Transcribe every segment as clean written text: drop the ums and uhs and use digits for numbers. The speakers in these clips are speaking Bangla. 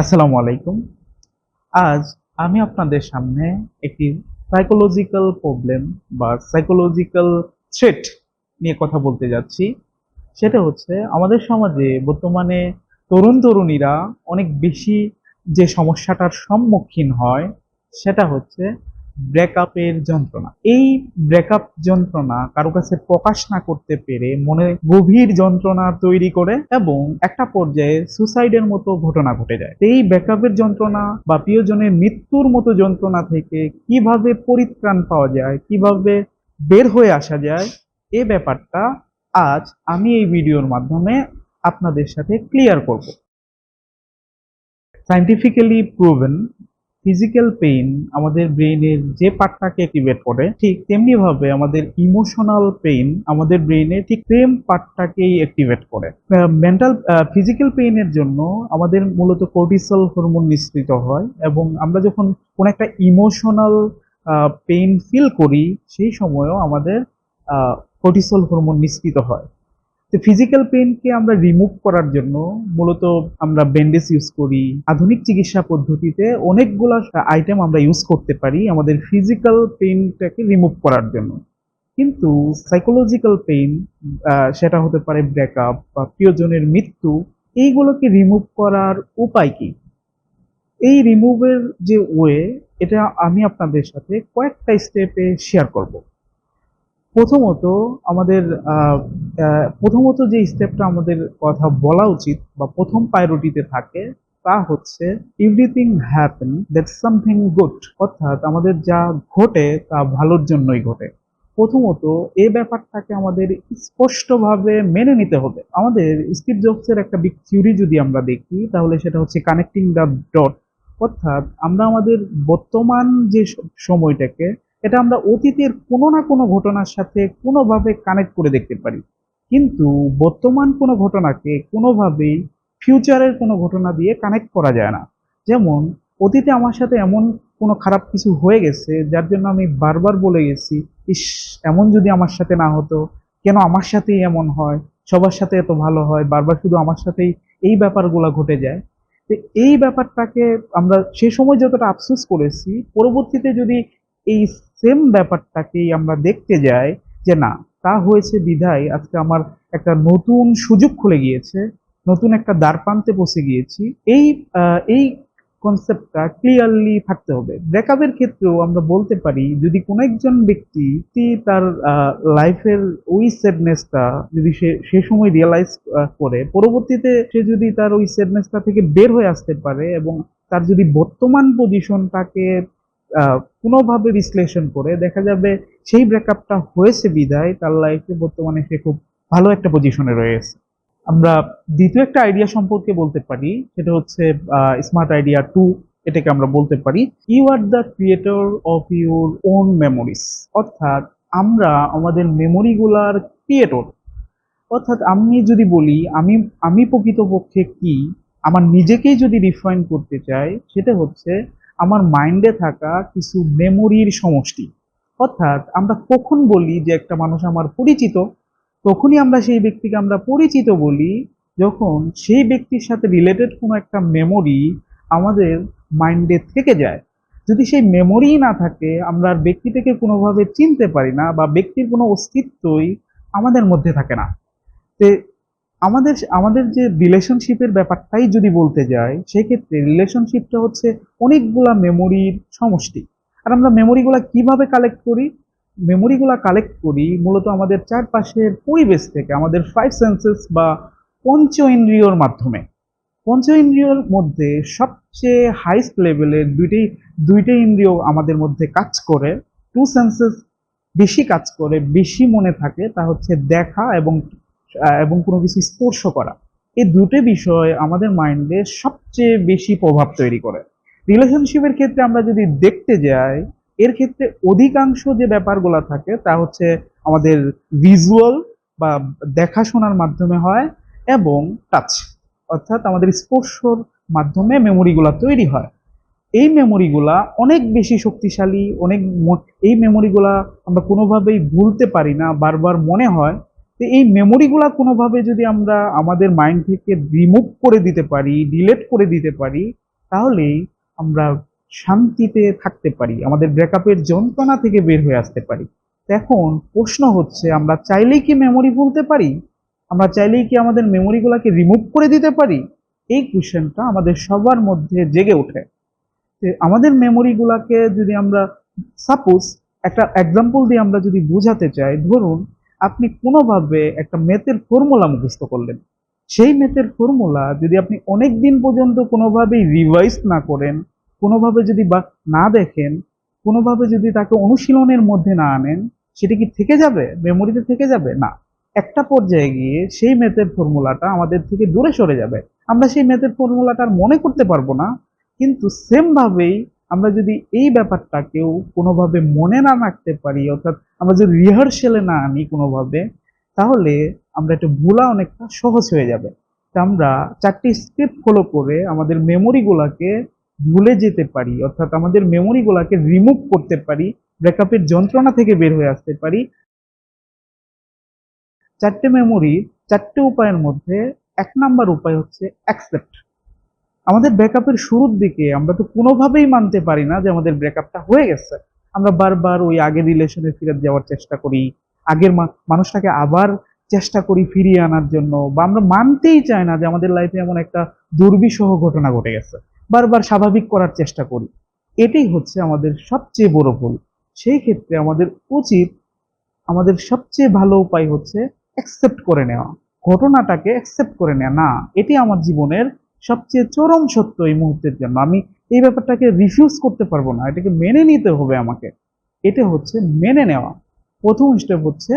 আসসালামু আলাইকুম। আজ আমি আপনাদের সামনে একটি সাইকোলজিক্যাল প্রবলেম বা সাইকোলজিক্যাল থ্রেট নিয়ে কথা বলতে যাচ্ছি। সেটা হচ্ছে আমাদের সমাজে বর্তমানে তরুণ-তরুণীরা অনেক বেশি যে সমস্যাটার সম্মুখীন হয় সেটা হচ্ছে ব্রেকআপের যন্ত্রণা। এই ব্রেকআপ যন্ত্রণা কারো কাছে প্রকাশ না করতে পেরে মনে গভীর যন্ত্রণা তৈরি করে এবং একটা পর্যায়ে সুসাইডের মতো ঘটনা ঘটে যায়। এই ব্রেকআপের যন্ত্রণা বা প্রিয়জনের মৃত্যুর মতো যন্ত্রণা থেকে কিভাবে পরিত্রাণ পাওয়া যায়, কিভাবে বের হয়ে আসা যায়, এ ব্যাপারটা আজ আমি এই ভিডিওর মাধ্যমে আপনাদের সাথে ক্লিয়ার করব। সায়েন্টিফিক্যালি প্রুভেন ফিজিক্যাল পেইন আমাদের ব্রেইনের যে পার্টটাকে অ্যাক্টিভেট করে ঠিক তেমনি ভাবে আমাদের ইমোশনাল পেইন আমাদের ব্রেইনে ঠিক সেম পার্টটাকেই অ্যাক্টিভেট করে। মেন্টাল ফিজিক্যাল পেইনের জন্য আমাদের মূলত কর্টিসল হরমোন নিঃসৃত হয় এবং আমরা যখন কোনো একটা ইমোশনাল পেইন ফিল করি সেই সময়ও আমাদের কর্টিসল হরমোন নিঃসৃত হয়। তো ফিজিক্যাল পেইনকে আমরা রিমুভ করার জন্য মূলত আমরা ব্যান্ডেজ ইউজ করি। আধুনিক চিকিৎসা পদ্ধতিতে অনেকগুলা আইটেম আমরা ইউজ করতে পারি আমাদের ফিজিক্যাল পেইনটাকে রিমুভ করার জন্য। কিন্তু সাইকোলজিক্যাল পেইন সেটা হতে পারে ব্রেকআপ বা প্রিয়জনের মৃত্যু, এইগুলোকে রিমুভ করার উপায় কি? এই রিমুভের যে ওয়ে, এটা আমি আপনাদের সাথে কয়েকটা স্টেপে শেয়ার করব। প্রথমত আমাদের প্রথমত যে স্টেপটা আমাদের কথা বলা উচিত বা প্রথম প্রায়োরিটিতে থাকে তা হচ্ছে everything happen that's something good, অর্থাৎ আমাদের যা ঘটে তা ভালোর জন্যই ঘটে। প্রথমত এই ব্যাপারটাকে আমাদের স্পষ্টভাবে মেনে নিতে হবে। আমাদের স্টিভ জবসের একটা বিগ থিওরি যদি আমরা দেখি তাহলে সেটা হচ্ছে কানেক্টিং দ্য ডট, অর্থাৎ আমরা আমাদের বর্তমান যে সময়টাকে এটা আমরা অতীতের কোনো না কোনো ঘটনার সাথে কোনোভাবে কানেক্ট করে দেখতে পারি, কিন্তু বর্তমান কোনো ঘটনাকে কোনোভাবেই ফিউচারের কোনো ঘটনা দিয়ে কানেক্ট করা যায় না। যেমন অতীতে আমার সাথে এমন কোনো খারাপ কিছু হয়ে গেছে যার জন্য আমি বারবার বলে গেছি, ইস, এমন যদি আমার সাথে না হতো, কেন আমার সাথেই এমন হয়, সবার সাথে এত ভালো হয়, বারবার শুধু আমার সাথেই এই ব্যাপারগুলো ঘটে যায়। তো এই ব্যাপারটাকে আমরা সে সময় যতটা আফসোস করেছি, পরবর্তীতে যদি এই সেম ব্যাপারটাকেই আমরা দেখতে যাই যে না, তা হয়েছে বিধায় আজকে আমার একটা নতুন সুযোগ খুলে গিয়েছে, নতুন একটা দ্বারপ্রান্তে পৌঁছে গিয়েছি। এই কনসেপ্টটা ক্লিয়ারলি থাকতে হবে। ব্রেকআপের ক্ষেত্রেও আমরা বলতে পারি যদি কোনো একজন ব্যক্তি তার লাইফের ওই স্যাডনেসটা যদি সে সময় রিয়েলাইজ করে, পরবর্তীতে সে যদি তার ওই স্যাডনেসটা থেকে বের হয়ে আসতে পারে এবং তার যদি বর্তমান পজিশনটাকে কোনোভাবে বিশ্লেষণ করে দেখা যাবে সেই ব্রেকআপটা হয়েছে বিধায় তার লাইফে বর্তমানে সে খুব ভালো একটা পজিশনে রয়েছে। আমরা দ্বিতীয় একটা আইডিয়া সম্পর্কে বলতে পারি, সেটা হচ্ছে স্মার্ট আইডিয়া 2। এটাকে আমরা বলতে পারি you are the creator of your own memories, অর্থাৎ আমরা আমাদের মেমোরিগুলার ক্রিয়েটর। অর্থাৎ আমি যদি বলি আমি আমি প্রকৃতপক্ষে কি, আমার নিজেকেই যদি ডিফাইন করতে চাই সেটা হচ্ছে আমার মাইন্ডে থাকা কিছু মেমোরির সমষ্টি। অর্থাৎ আমরা কখন বলি যে একটা মানুষ আমার পরিচিত, তখনই আমরা সেই ব্যক্তিকে আমরা পরিচিত বলি যখন সেই ব্যক্তির সাথে রিলেটেড কোনো একটা মেমোরি আমাদের মাইন্ডে থেকে যায়। যদি সেই মেমোরি না থাকে আমরা আর ব্যক্তিটাকে কোনোভাবে চিনতে পারি না বা ব্যক্তির কোনো অস্তিত্বই আমাদের মধ্যে থাকে না। তে আমাদের আমাদের যে রিলেশনশিপের ব্যাপারটাই যদি বলতে যাই, সেক্ষেত্রে রিলেশনশিপটা হচ্ছে অনেকগুলা মেমোরির সমষ্টি। আর আমরা মেমোরিগুলা কিভাবে কালেক্ট করি? মেমোরিগুলা কালেক্ট করি মূলত আমাদের চারপাশের পরিবেশ থেকে, আমাদের ফাইভ সেন্সেস বা পঞ্চ ইন্দ্রিয়র মাধ্যমে। পঞ্চ ইন্দ্রিয়র মধ্যে সবচেয়ে হাইস্ট লেভেলের দুইটাই ইন্দ্রিয় আমাদের মধ্যে কাজ করে। টু সেন্সেস বেশি কাজ করে, বেশি মনে থাকে, তা হচ্ছে দেখা এবং কোনো কিছু স্পর্শ করা। এই দুটো বিষয় আমাদের মাইন্ডে সবচেয়ে বেশি প্রভাব তৈরি করে। রিলেশনশিপের ক্ষেত্রে আমরা যদি দেখতে যাই, এর ক্ষেত্রে অধিকাংশ যে ব্যাপারগুলো থাকে তা হচ্ছে আমাদের ভিজুয়াল বা দেখাশোনার মাধ্যমে হয় এবং টাচ, অর্থাৎ আমাদের স্পর্শর মাধ্যমে মেমোরিগুলা তৈরি হয়। এই মেমোরিগুলা অনেক বেশি শক্তিশালী, এই মেমোরিগুলা আমরা কোনোভাবেই ভুলতে পারি না, বারবার মনে হয়। তো এই মেমোরিগুলা কোনোভাবে যদি আমরা আমাদের মাইন্ড থেকে রিমুভ করে দিতে পারি, ডিলেট করে দিতে পারি, তাহলেই আমরা শান্তিতে থাকতে পারি, আমাদের ব্রেকআপের যন্ত্রণা থেকে বের হয়ে আসতে পারি। তো এখন প্রশ্ন হচ্ছে, আমরা চাইলেই কি মেমোরি ভুলতে পারি? আমরা চাইলেই কি আমাদের মেমোরিগুলোকে রিমুভ করে দিতে পারি? এই কোশ্চেনটা আমাদের সবার মধ্যে জেগে ওঠে। যে আমাদের মেমোরিগুলাকে যদি আমরা সাপোজ একটা এক্সাম্পল দিয়ে আমরা যদি বোঝাতে চাই, ধরুন আপনি কোনোভাবে একটা ম্যাথের ফর্মুলা মুখস্থ করলেন। সেই ম্যাথের ফর্মুলা যদি আপনি অনেক দিন পর্যন্ত কোনোভাবেই রিভাইজ না করেন, কোনোভাবে যদি বা না দেখেন, কোনোভাবে যদি তাকে অনুশীলনের মধ্যে না আনেন, সেটা কি থেকে যাবে? মেমোরিতে থেকে যাবে না। একটা পর্যায়ে গিয়ে সেই ম্যাথের ফর্মুলাটা আমাদের থেকে দূরে সরে যাবে। আমরা সেই ম্যাথের ফর্মুলাটা আর মনে করতে পারবো না। কিন্তু সেম ভাবেই আমরা যদি এই ব্যাপারটাকেও কোনোভাবে মনে না রাখতে পারি, অর্থাৎ আমরা যদি রিহার্সেলে না আনি কোনোভাবে, তাহলে আমরা এটা ভোলা অনেকটা সহজ হয়ে যাবে। তা আমরা 4টি স্টেপ ফলো করে আমাদের মেমোরিগুলাকে ভুলে যেতে পারি, অর্থাৎ আমাদের মেমোরিগুলাকে রিমুভ করতে পারি, ব্রেকআপের যন্ত্রণা থেকে বের হয়ে আসতে পারি। 4টে মেমোরি, 4টে উপায়ের মধ্যে 1 নাম্বার উপায় হচ্ছে অ্যাকসেপ্ট। আমাদের ব্রেকআপের শুরুর দিকে আমরা তো কোনোভাবেই মানতে পারি না যে আমাদের ব্রেকআপটা হয়ে গেছে। আমরা বারবার ওই আগের রিলেশনে ফিরে যাওয়ার চেষ্টা করি। আগের মানুষটাকে আবার চেষ্টা করি ফিরিয়ে আনার জন্য, বা আমরা মানতেই চাই না যে আমাদের লাইফে এমন একটা দুর্বিষহ ঘটনা ঘটে গেছে। বারবার স্বাভাবিক করার চেষ্টা করি। এটাই হচ্ছে আমাদের সবচেয়ে বড় ভুল। সেই ক্ষেত্রে আমাদের উচিত, আমাদের সবচেয়ে ভালো উপায় হচ্ছে অ্যাকসেপ্ট করে নেওয়া। ঘটনাটাকে অ্যাকসেপ্ট করে নেওয়া। না, এটি আমার জীবনের সবচেয়ে চরম সত্য এই মুহূর্তের জন্য। আমি এই ব্যাপারটাকে রিফিউজ করতে পারবো না। এটাকে মেনে নিতে হবে আমাকে। এটা হচ্ছে মেনে নেওয়া। প্রথম স্টেপ হচ্ছে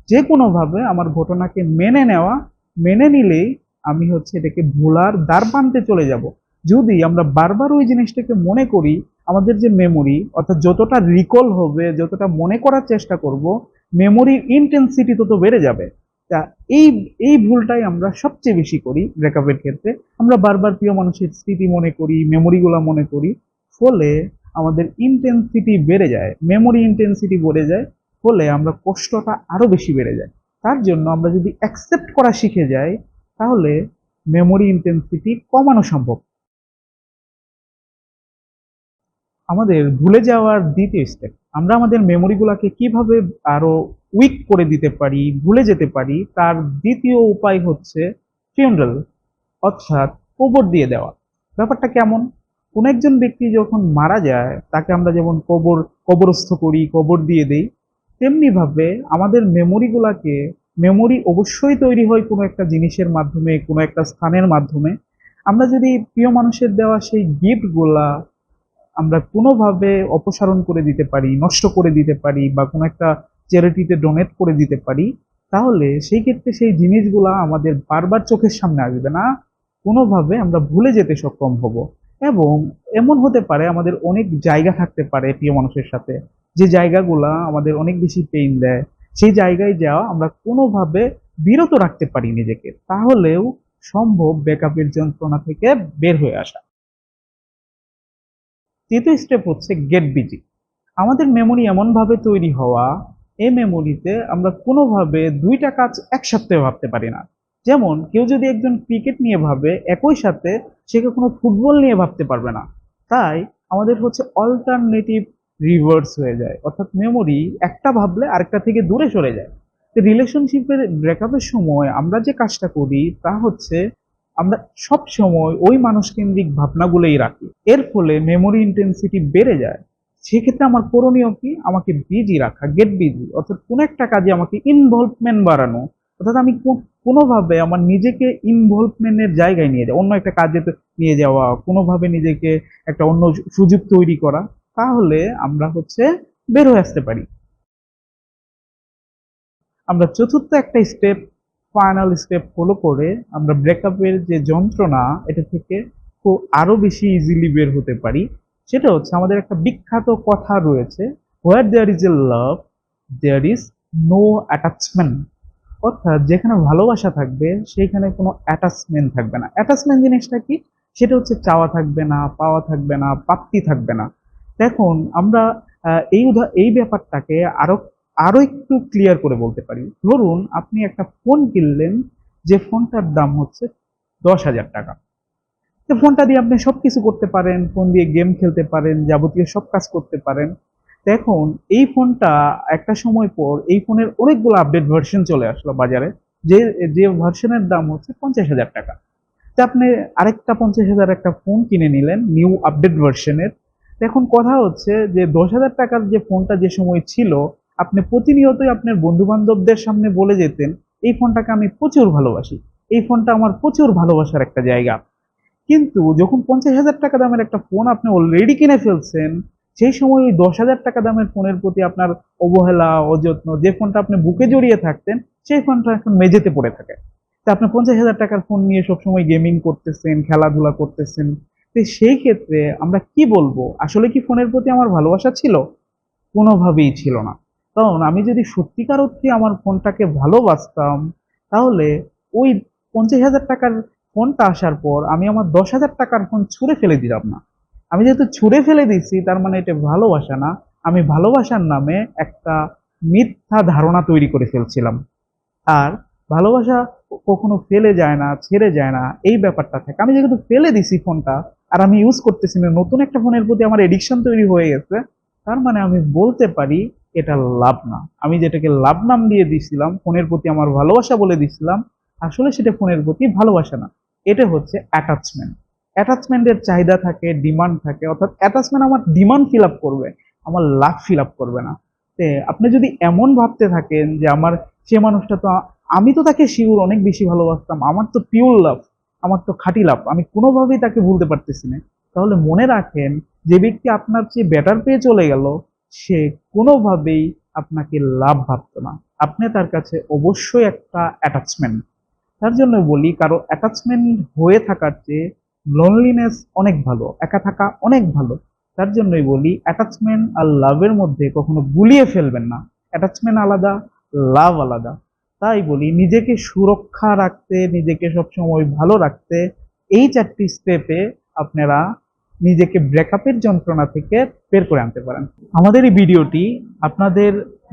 যে কোনোভাবে আমার ঘটনাকে মেনে নেওয়া। মেনে নিলেই আমি হচ্ছে এটাকে ভোলার দ্বারপ্রান্তে চলে যাব। যদি আমরা বারবার ওই জিনিসটাকে মনে করি, আমাদের যে মেমোরি, অর্থাৎ যতটা রিকল হবে, যতটা মনে করার চেষ্টা করব, মেমোরির ইন্টেন্সিটি তত বেড়ে যাবে। তা এই এই ভুলটাই আমরা সবচেয়ে বেশি করি ব্রেকআপের ক্ষেত্রে। আমরা বারবার প্রিয় মানুষের স্মৃতি মনে করি, মেমোরিগুলো মনে করি, ফলে আমাদের ইন্টেন্সিটি বেড়ে যায়, মেমোরি ইন্টেন্সিটি বেড়ে যায়, ফলে আমরা কষ্টটা আরো বেশি বেড়ে যায়। তার জন্য আমরা যদি অ্যাকসেপ্ট করা শিখে যাই, তাহলে মেমোরি ইন্টেন্সিটি কমানো সম্ভব। আমাদের ভুলে যাওয়ার দ্বিতীয় স্টেপ, আমরা আমাদের মেমোরিগুলোকে কিভাবে আরো উইক করে দিতে পারি, ভুলে যেতে পারি, তার দ্বিতীয় উপায় হচ্ছে ফিউনারাল, অর্থাৎ কবর দিয়ে দেওয়া। ব্যাপারটা কেমন? কোন একজন ব্যক্তি যখন মারা যায়, তাকে আমরা যেমন কবরস্থ করি, কবর দিয়ে দেই, তেমনি ভাবে আমাদের মেমোরিগুলাকে, মেমোরি অবশ্যই তৈরি হয় কোনো একটা জিনিসের মাধ্যমে, কোনো একটা স্থানের মাধ্যমে। আমরা যদি প্রিয় মানুষের দেওয়া সেই গিফটগুলা আমরা কোনোভাবে অপসারণ করে দিতে পারি, নষ্ট করে দিতে পারি, বা কোনো একটা চ্যারিটিতে ডোনেট করে দিতে পারি, তাহলে সেই ক্ষেত্রে সেই জিনিসগুলা আমাদের বারবার চোখের সামনে আসবে না। কোনোভাবে আমরা ভুলে যেতে সক্ষম হব। এবং এমন হতে পারে আমাদের অনেক জায়গা থাকতে পারে প্রিয় মানুষের সাথে, যে জায়গাগুলা আমাদের অনেক বেশি পেইন দেয়। সেই জায়গায় যাওয়া আমরা কোনোভাবে বিরত রাখতে পারি নিজেকে, তাহলেও সম্ভব ব্যাকআপের যন্ত্রণা থেকে বের হয়ে আসা। তৃতীয় স্টেপ হচ্ছে গেট বিজি। আমাদের মেমোরি এমনভাবে তৈরি হওয়া, এই মেমোরিতে আমরা কোনোভাবে 2টা কাজ একসাথে ভাবতে পারি না। যেমন কেউ যদি একজন ক্রিকেট নিয়ে ভাবে, একই সাথে সে কখনো ফুটবল নিয়ে ভাবতে পারবে না। তাই আমাদের হচ্ছে অল্টারনেটিভ রিভার্স হয়ে যায়, অর্থাৎ মেমোরি একটা ভাবলে আরেকটা থেকে দূরে সরে যায়। তো রিলেশনশিপের ব্রেকআপের সময় আমরা যে কাজটা করি তা হচ্ছে আমরা সব সময় ওই মানুষকেন্দ্রিক ভাবনাগুলোই রাখি। এর ফলে মেমোরি ইন্টেন্সিটি বেড়ে যায়। সেক্ষেত্রে আমার করণীয় কি? আমাকে বিজি রাখা, গেট বিজি, অর্থাৎ কোনো একটা কাজে আমাকে ইনভলভমেন্ট বাড়ানো। অর্থাৎ আমি কোনোভাবে আমার নিজেকে ইনভলভমেন্টের জায়গায় নিয়ে যাওয়া, অন্য একটা কাজে নিয়ে যাওয়া, কোনোভাবে নিজেকে একটা অন্য সুযোগ তৈরি করা। তাহলে আমরা হচ্ছে বের হয়ে আসতে পারি। আমরা চতুর্থ একটা স্টেপ, ফাইনাল স্টেপ ফলো করে আমরা ব্রেকআপের যে যন্ত্রণা, এটা থেকে খুব আরো বেশি ইজিলি বের হতে পারি। সেটা হচ্ছে, আমাদের একটা বিখ্যাত কথা রয়েছে, where there is a love there is no attachment. অর্থাৎ যেখানে ভালোবাসা থাকবে সেইখানে কোনো অ্যাটাচমেন্ট থাকবে না। অ্যাটাচমেন্ট জিনিসটা কি? সেটা হচ্ছে চাওয়া থাকবে না, পাওয়া থাকবে না, প্রাপ্তি থাকবে না। দেখুন আমরা এই ব্যাপারটাকে আরো আরো একটু ক্লিয়ার করে বলতে পারি। ধরুন আপনি একটা ফোন কিনলেন, যে ফোনটার দাম হচ্ছে 10,000 টাকা। তো ফোনটা দিয়ে আপনি সবকিছু করতে পারেন, ফোন দিয়ে গেম খেলতে পারেন, যাবতীয় সব কাজ করতে পারেন। তো এখন এই ফোনটা একটা সময় পর এই ফোনের অনেকগুলো আপডেট ভার্সন চলে আসলো বাজারে, যে যে ভার্সনের দাম হচ্ছে 50,000 টাকা। তো আপনি আরেকটা 50,000 একটা ফোন কিনে নিলেন নিউ আপডেট ভার্সনের। এখন কথা হচ্ছে যে 10,000 টাকার যে ফোনটা যে সময় ছিল, আপনি প্রতিনিয়তই আপনার বন্ধু বান্ধবদের সামনে বলে যেতেন এই ফোনটাকে আমি প্রচুর ভালোবাসি, এই ফোনটা আমার প্রচুর ভালোবাসার একটা জায়গা। কিন্তু যখন 50,000 টাকা দামের একটা ফোন আপনি অলরেডি কিনে ফেলছেন, সেই সময় ওই 10,000 টাকা দামের ফোনের প্রতি আপনার অবহেলা, অযত্ন, যে ফোনটা আপনি বুকে জড়িয়ে থাকতেন সেই ফোনটা এখন মেঝেতে পড়ে থাকে। তা আপনি 50,000 টাকার ফোন নিয়ে সবসময় গেমিং করতেছেন, খেলাধুলা করতেছেন। তো সেই ক্ষেত্রে আমরা কি বলবো, আসলে কি ফোনের প্রতি আমার ভালোবাসা ছিল? কোনোভাবেই ছিল না। কারণ আমি যদি সত্যিকার অর্থে আমার ফোনটাকে ভালোবাসতাম, তাহলে ওই 50,000 টাকার ফোনটা আসার পর আমি আমার 10,000 টাকার ফোন ছুঁড়ে ফেলে দিতাম না। আমি যেহেতু ছুঁড়ে ফেলে দিচ্ছি, তার মানে এটা ভালোবাসা না। আমি ভালোবাসার নামে একটা মিথ্যা ধারণা তৈরি করে ফেলছিলাম। আর ভালোবাসা কখনো ফেলে যায় না, ছেড়ে যায় না, এই ব্যাপারটা থাকে। আমি যেহেতু ফেলে দিছি ফোনটা, আর আমি ইউজ করতেছি না, নতুন একটা ফোনের প্রতি আমার এডিকশন তৈরি হয়ে গেছে, তার মানে আমি বলতে পারি এটা লাভ না। আমি যেটাকে লাভ নাম দিয়ে দিছিলাম, ফোনের প্রতি আমার ভালোবাসা বলে দিছিলাম, আসলে সেটা ফোনের প্রতি ভালোবাসা না, এটা হচ্ছে অ্যাটাচমেন্ট। অ্যাটাচমেন্টের চাহিদা থাকে, ডিমান্ড থাকে, অর্থাৎ অ্যাটাচমেন্ট আমার ডিমান্ড ফিল আপ করবে, আমার লাভ ফিল আপ করবে না। আপনি যদি এমন ভাবতে থাকেন যে আমার সে মানুষটা তো আমি তো তাকে শিওর অনেক বেশি ভালোবাসতাম, আমার তো পিওর লাভ, আমার তো খাঁটি লাভ, আমি কোনোভাবেই তাকে ভুলতে পারতেছি না, তাহলে মনে রাখেন যে ব্যক্তি আপনার চেয়ে বেটার পেয়ে চলে গেল, সে কোনোভাবেই আপনাকে লাভ ভাবতো না। আপনি তার কাছে অবশ্যই একটা অ্যাটাচমেন্ট। তার জন্য বলি, কারো অ্যাটাচমেন্ট হয়ে থাকার চেয়ে লোনলিনেস অনেক ভালো, একা থাকা অনেক ভালো। তার জন্যই বলি অ্যাটাচমেন্ট আর লাভের মধ্যে কখনো গুলিয়ে ফেলবেন না। অ্যাটাচমেন্ট আলাদা, লাভ আলাদা। তাই বলি নিজেকে সুরক্ষা রাখতে, নিজেকে সবসময় ভালো রাখতে এই 4টি স্টেপে আপনারা নিজেকে ব্রেকআপের যন্ত্রণা থেকে বের করে আনতে পারেন। আমাদের এই ভিডিওটি আপনাদের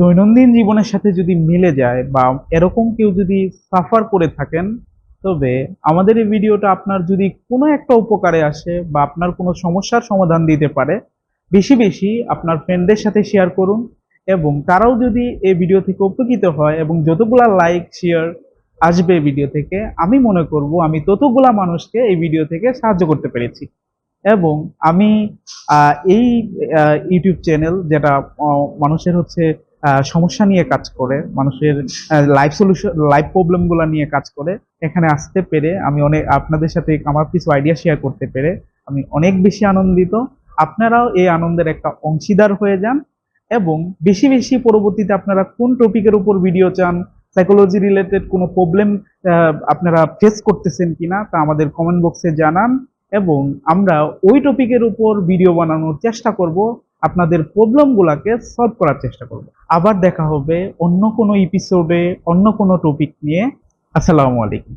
দৈনন্দিন জীবনের সাথে যদি মিলে যায় বা এরকম কেউ যদি সাফার করে থাকেন, তবে আমাদের এই ভিডিওটা আপনার যদি কোনো একটা উপকারে আসে বা আপনার কোনো সমস্যার সমাধান দিতে পারে, বেশি বেশি আপনার ফ্রেন্ডদের সাথে শেয়ার করুন। এবং তারাও যদি এই ভিডিও থেকে উপকৃত হয় এবং যতগুলা লাইক শেয়ার আসবে এই ভিডিও থেকে, আমি মনে করব আমি ততগুলা মানুষকে এই ভিডিও থেকে সাহায্য করতে পেরেছি। এবং আমি এই ইউটিউব চ্যানেল যেটা মানুষের হচ্ছে সমস্যা নিয়ে কাজ করে, মানুষের লাইফ সলিউশন, লাইফ প্রবলেম গুলা নিয়ে কাজ করে, এখানে আসতে পেরে আমি অনেক আপনাদের সাথে আমার কিছু আইডিয়া শেয়ার করতে পেরে আমি অনেক বেশি আনন্দিত। আপনারাও এই আনন্দের একটা অংশীদার হয়ে যান। এবং বেশি বেশি পরবর্তীতে আপনারা কোন টপিকের উপর ভিডিও চান, সাইকোলজি রিলেটেড কোনো প্রবলেম আপনারা ফেস করতেছেন কিনা তা আমাদের কমেন্ট বক্সে জানান, এবং আমরা ওই টপিকের উপর ভিডিও বানানোর চেষ্টা করব, আপনাদের প্রবলেমগুলোকে সলভ করার চেষ্টা করব। আবার দেখা হবে অন্য কোনো এপিসোডে, অন্য কোনো টপিক নিয়ে। আসসালামু আলাইকুম।